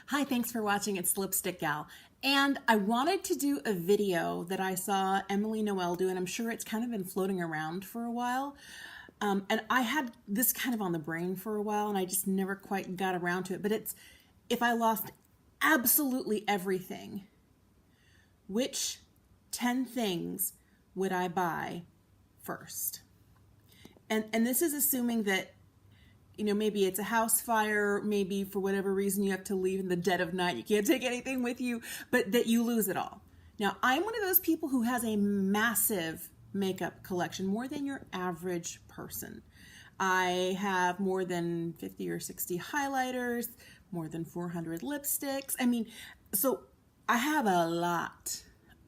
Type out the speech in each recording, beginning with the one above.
Hi, thanks for watching. It's Lipstick Gal. And I wanted to do a video that I saw Emily Noel do, and I'm sure it's kind of been floating around for a while. And I had this kind of on the brain for a while, and I just never quite got around to it. But it's, if I lost absolutely everything, which 10 things would I buy first? And this is assuming that, you know, maybe it's a house fire, maybe for whatever reason you have to leave in the dead of night, you can't take anything with you, but that you lose it all. Now, I'm one of those people who has a massive makeup collection, more than your average person. I have more than 50 or 60 highlighters, more than 400 lipsticks. I mean, so I have a lot.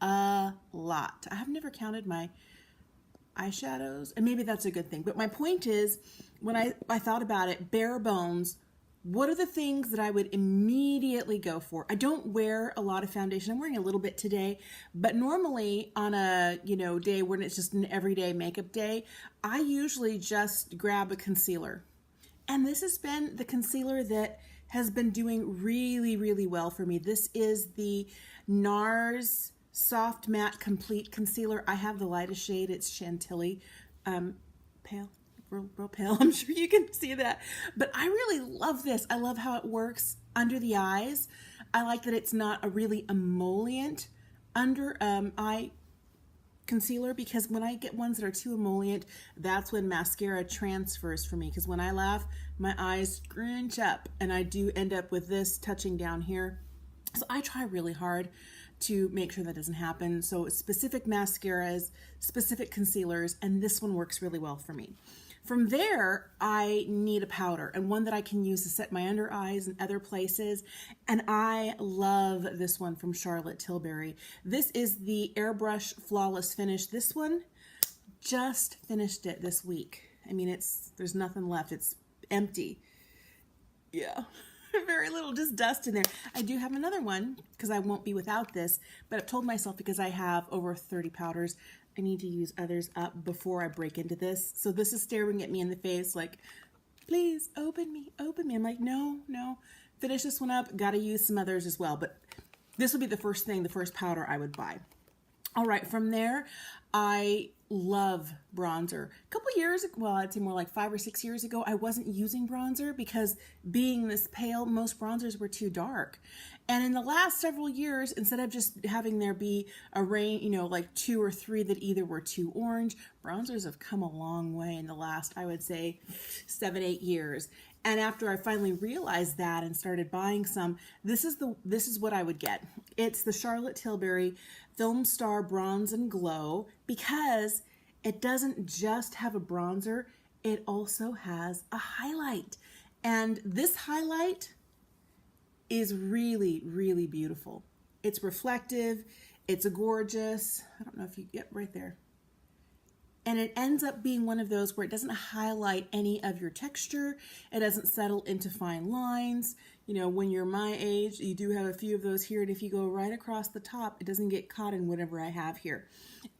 I have never counted my eyeshadows, and maybe that's a good thing. But my point is, when I thought about it, bare bones, what are the things that I would immediately go for? I don't wear a lot of foundation. I'm wearing a little bit today, but normally on a, day when it's just an everyday makeup day, I usually just grab a concealer. And this has been the concealer that has been doing really, really well for me. This is the NARS Soft Matte Complete Concealer. I have the lightest shade. It's Chantilly. Pale. Real pale. I'm sure you can see that. But I really love this. I love how it works under the eyes. I like that it's not a really emollient under eye concealer, because when I get ones that are too emollient, that's when mascara transfers for me. Because when I laugh, my eyes scrunch up, and I do end up with this touching down here. So I try really hard to make sure that doesn't happen. So specific mascaras, specific concealers, and this one works really well for me. From there, I need a powder, and one that I can use to set my under eyes and other places. And I love this one from Charlotte Tilbury. This is the Airbrush Flawless Finish. This one, just finished it this week. I mean, there's nothing left. It's empty. Yeah. Very little, just dust in there. I do have another one because I won't be without this, but I've told myself, because I have over 30 powders, I need to use others up before I break into this. So this is staring at me in the face like, please open me, open me. I'm like, no, finish this one up. Got to use some others as well. But this would be the first powder I would buy. All right, from there, I love bronzer. A couple years ago, well, I'd say more like 5 or 6 years ago, I wasn't using bronzer because, being this pale, most bronzers were too dark. And in the last several years, instead of just having there be a range, like 2 or 3 that either were too orange, bronzers have come a long way in the last, I would say, 7, 8 years. And after I finally realized that and started buying some, this is what I would get. It's the Charlotte Tilbury Film Star Bronze and Glow, because it doesn't just have a bronzer, it also has a highlight. And this highlight is really, really beautiful. It's reflective, it's gorgeous. I don't know if you get right there. And it ends up being one of those where it doesn't highlight any of your texture. It doesn't settle into fine lines. When you're my age, you do have a few of those here. And if you go right across the top, it doesn't get caught in whatever I have here.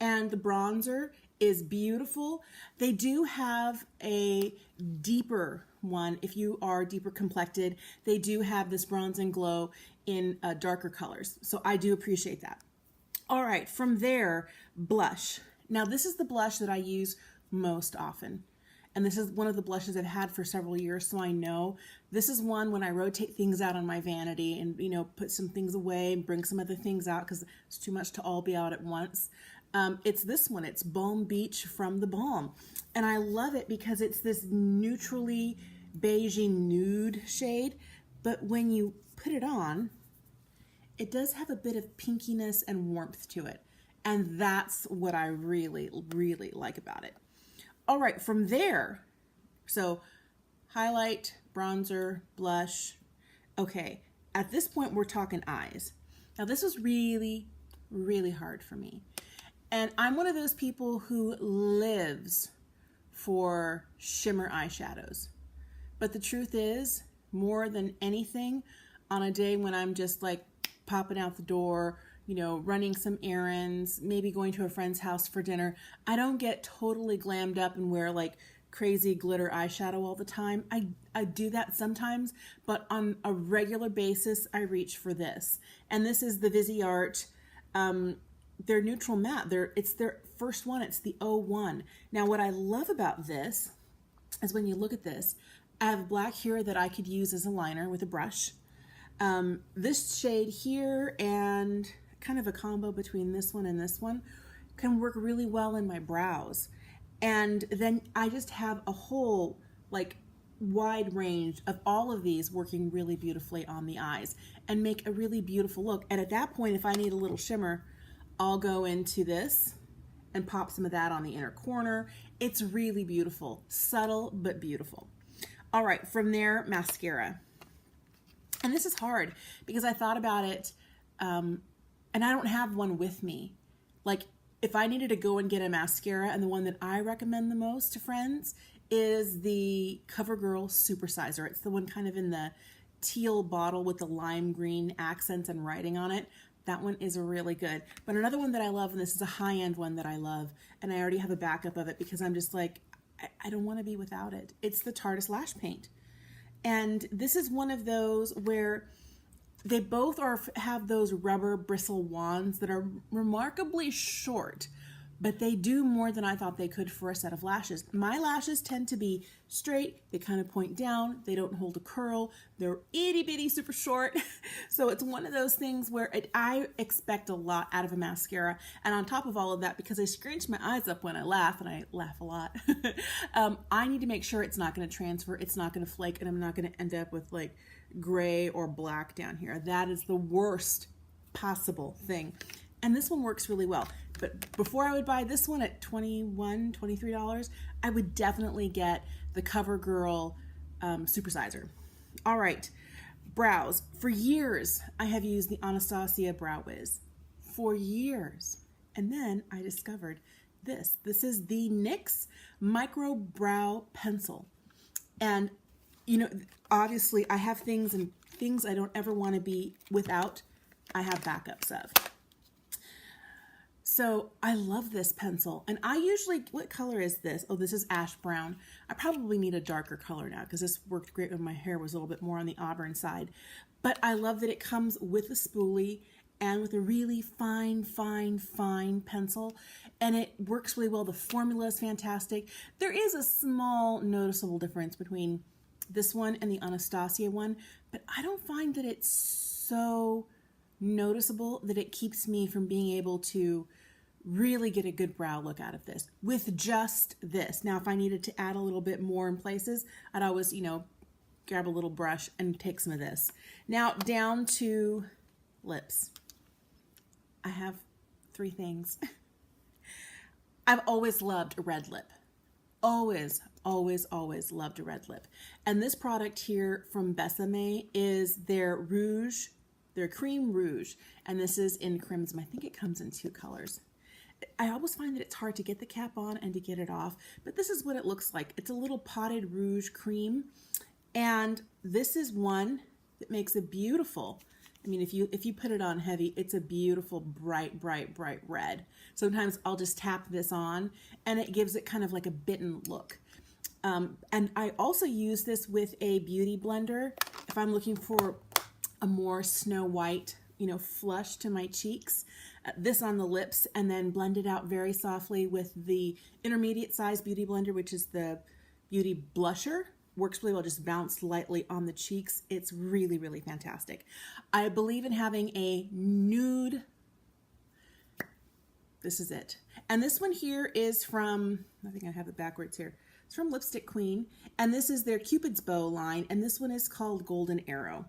And the bronzer is beautiful. They do have a deeper one. If you are deeper complected, they do have this Bronze and Glow in darker colors. So I do appreciate that. All right, from there, blush. Now, this is the blush that I use most often. And this is one of the blushes I've had for several years, so I know. This is one when I rotate things out on my vanity and, put some things away and bring some other things out because it's too much to all be out at once. It's this one. It's Balm Beach from the Balm. And I love it because it's this neutrally beigey nude shade. But when you put it on, it does have a bit of pinkiness and warmth to it. And that's what I really, really like about it. All right, from there, so highlight, bronzer, blush. Okay, at this point, we're talking eyes. Now, this was really, really hard for me. And I'm one of those people who lives for shimmer eyeshadows. But the truth is, more than anything, on a day when I'm just like popping out the door, running some errands, maybe going to a friend's house for dinner, I don't get totally glammed up and wear like crazy glitter eyeshadow all the time. I do that sometimes, but on a regular basis, I reach for this. And this is the Viseart, their neutral matte. It's their first one. It's the 01. Now, what I love about this is when you look at this, I have black here that I could use as a liner with a brush. This shade here and kind of a combo between this one and this one can work really well in my brows. And then I just have a whole like wide range of all of these working really beautifully on the eyes and make a really beautiful look. And at that point, if I need a little shimmer, I'll go into this and pop some of that on the inner corner. It's really beautiful, subtle but beautiful. All right, from there, mascara. And this is hard because I thought about it, and I don't have one with me. Like, if I needed to go and get a mascara, and the one that I recommend the most to friends is the CoverGirl Supersizer. It's the one kind of in the teal bottle with the lime green accents and writing on it. That one is really good. But another one that I love, and this is a high-end one that I love, and I already have a backup of it because I'm just like, I don't want to be without it. It's the Tarte's Lash Paint. And this is one of those where they both have those rubber bristle wands that are remarkably short, but they do more than I thought they could for a set of lashes. My lashes tend to be straight, they kind of point down, they don't hold a curl, they're itty bitty super short. So it's one of those things where I expect a lot out of a mascara. And on top of all of that, because I scrunch my eyes up when I laugh, and I laugh a lot, I need to make sure it's not going to transfer, it's not going to flake, and I'm not going to end up with like gray or black down here. That is the worst possible thing. And this one works really well. But before I would buy this one at $21, $23, I would definitely get the CoverGirl Supersizer. All right, brows. For years, I have used the Anastasia Brow Wiz. For years. And then I discovered this. This is the NYX Micro Brow Pencil. And, you know, obviously I have things I don't ever want to be without, I have backups of. So I love this pencil, and I usually, what color is this? Oh, this is ash brown. I probably need a darker color now because this worked great when my hair was a little bit more on the auburn side. But I love that it comes with a spoolie and with a really fine pencil, and it works really well. The formula is fantastic. There is a small noticeable difference between this one and the Anastasia one, but I don't find that it's so noticeable that it keeps me from being able to really get a good brow look out of this with just this. Now, if I needed to add a little bit more in places, I'd always, you know, grab a little brush and take some of this. Now, down to lips. I have three things. I've always loved a red lip. Always loved a red lip. And this product here from Besame is their rouge, their cream rouge, and this is in crimson. I think it comes in two colors. I always find that it's hard to get the cap on and to get it off, but this is what it looks like. It's a little potted rouge cream, and this is one that makes a beautiful, I mean, if you put it on heavy, it's a beautiful bright red. Sometimes I'll just tap this on, and it gives it kind of like a bitten look. And I also use this with a beauty blender if I'm looking for a more Snow White, you know, flush to my cheeks. This on the lips, and then blend it out very softly with the intermediate size beauty blender, which is the beauty blusher. Works really well, just bounce lightly on the cheeks. It's really fantastic. I believe in having a nude. This is it. And this one here is from, I think I have it backwards here. It's from Lipstick Queen, and this is their Cupid's Bow line, and this one is called Golden Arrow.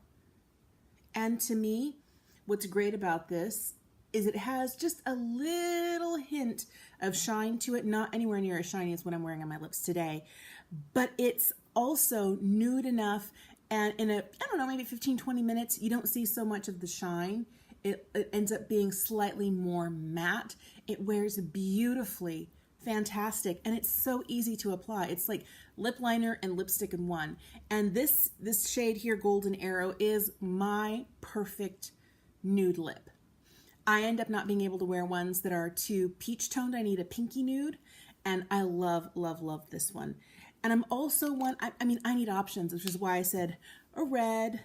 And to me, what's great about this is it has just a little hint of shine to it, not anywhere near as shiny as what I'm wearing on my lips today, but it's also nude enough, and in I don't know, maybe 15-20 minutes, you don't see so much of the shine. It ends up being slightly more matte. It wears beautifully, fantastic, and it's so easy to apply. It's like lip liner and lipstick in one. And this shade here, Golden Arrow, is my perfect nude lip. I end up not being able to wear ones that are too peach toned. I need a pinky nude, and I love this one. And I'm also I mean, I need options, which is why I said a red,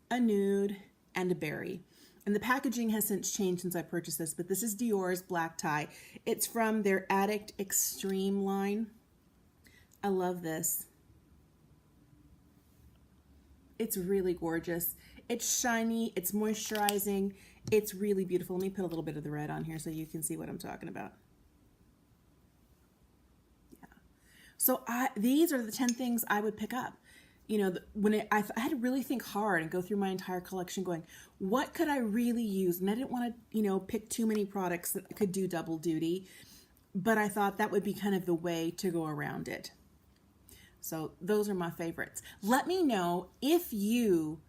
a nude, and a berry. And the packaging has since changed since I purchased this, but this is Dior's black tie. It's from their Addict Extreme line. I love this. It's really gorgeous. It's shiny, it's moisturizing, it's really beautiful. Let me put a little bit of the red on here so you can see what I'm talking about. Yeah. So these are the 10 things I would pick up. You know, I had to really think hard and go through my entire collection going, what could I really use? And I didn't want to, you know, pick too many products that could do double duty, but I thought that would be kind of the way to go around it. So those are my favorites. Let me know if you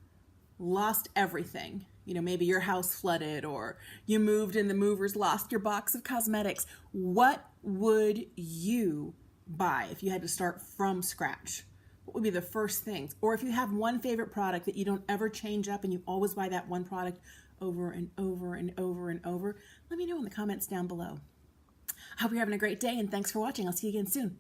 lost everything. You know, maybe your house flooded or you moved and the movers lost your box of cosmetics. What would you buy if you had to start from scratch? What would be the first things? Or if you have one favorite product that you don't ever change up and you always buy that one product over and over and over and over, let me know in the comments down below. I hope you're having a great day and thanks for watching. I'll see you again soon.